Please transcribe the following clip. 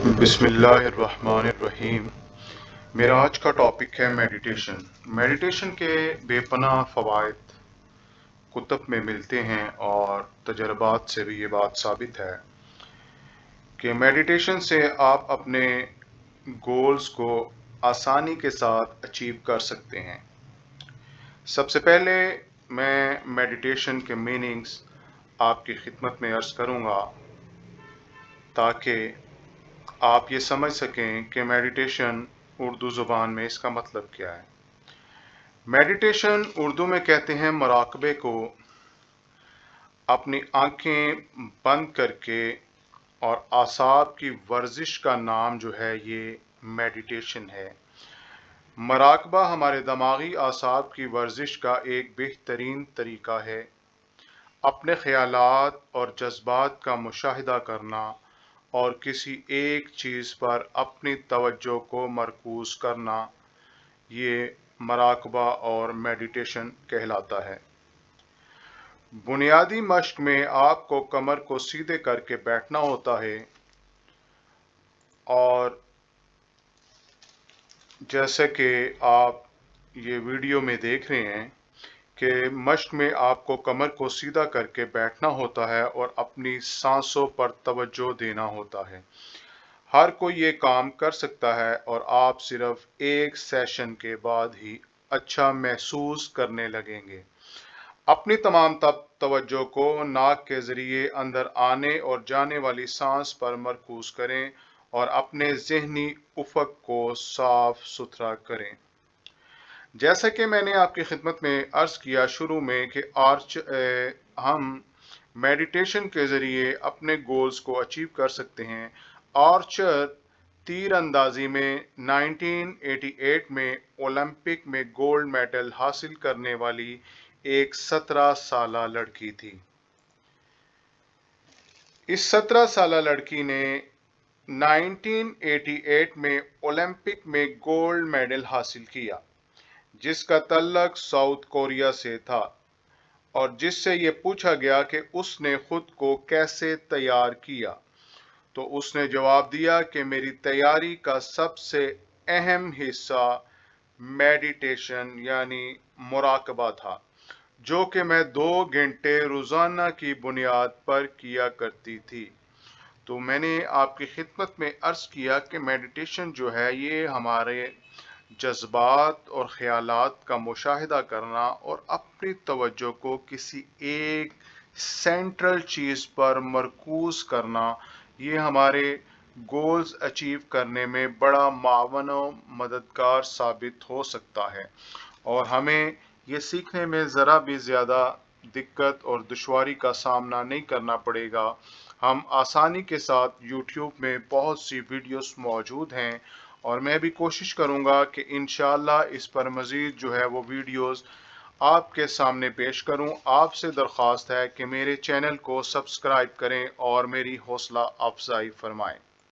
बिस्मिल्लाहिर्रहमानिर्रहीम। मेरा आज का टॉपिक है मेडिटेशन। मेडिटेशन के बेपनाह फ़वाइद कुतुब में मिलते हैं और तजर्बात से भी ये बात साबित है कि मेडिटेशन से आप अपने गोल्स को आसानी के साथ अचीव कर सकते हैं। सबसे पहले मैं मेडिटेशन के मीनिंग्स आपकी खिदमत में अर्ज़ करूँगा ताकि आप ये समझ सकें कि मेडिटेशन उर्दू ज़ुबान में इसका मतलब क्या है। मेडिटेशन उर्दू में कहते हैं मुराकबे को। अपनी आंखें बंद करके और आसाब की वर्जिश का नाम जो है ये मेडिटेशन है। मुराकबा हमारे दिमागी आसाब की वर्जिश का एक बेहतरीन तरीका है। अपने ख्यालात और जज्बात का मुशाहिदा करना और किसी एक चीज़ पर अपनी तवज्जो को मरकूज़ करना, ये मुराकबा और मेडिटेशन कहलाता है। बुनियादी मश्क में आपको कमर को सीधे करके बैठना होता है और जैसे कि आप ये वीडियो में देख रहे हैं कि मश्क में आपको कमर को सीधा करके बैठना होता है और अपनी सांसों पर तवज्जो देना होता है। हर कोई ये काम कर सकता है और आप सिर्फ एक सेशन के बाद ही अच्छा महसूस करने लगेंगे। अपनी तमाम तवज्जो को नाक के ज़रिए अंदर आने और जाने वाली सांस पर मरकूज करें और अपने ज़हनी उफ़क़ को साफ सुथरा करें। जैसा कि मैंने आपकी खिदमत में अर्ज़ किया शुरू में कि हम मेडिटेशन के ज़रिए अपने गोल्स को अचीव कर सकते हैं। आर्चर तीर अंदाजी में 1988 में ओलंपिक में गोल्ड मेडल हासिल करने वाली एक 17 साला लड़की थी। इस 17 साला लड़की ने 1988 में ओलंपिक में गोल्ड मेडल हासिल किया, जिसका तल्लक साउथ कोरिया से था, और जिससे ये पूछा गया कि उसने खुद को कैसे तैयार किया, तो उसने जवाब दिया कि मेरी तैयारी का सबसे अहम हिस्सा मेडिटेशन यानी मुराकबा था, जो कि मैं 2 घंटे रोज़ाना की बुनियाद पर किया करती थी। तो मैंने आपकी खिदमत में अर्ज़ किया कि मेडिटेशन जो है ये हमारे जज्बात और ख़यालात का मुशाहिदा करना और अपनी तवज्जो को किसी एक सेंट्रल चीज़ पर मरकूज़ करना, ये हमारे गोल्स अचीव करने में बड़ा मावन और मददगार साबित हो सकता है। और हमें ये सीखने में ज़रा भी ज़्यादा दिक्कत और दुश्वारी का सामना नहीं करना पड़ेगा। हम आसानी के साथ यूट्यूब में बहुत सी वीडियोस मौजूद हैं और मैं भी कोशिश करूंगा कि इंशाअल्लाह इस पर मज़ीद जो है वो वीडियोस आपके सामने पेश करूं। आपसे दरख्वास्त है कि मेरे चैनल को सब्सक्राइब करें और मेरी हौसला अफजाई फरमाएं।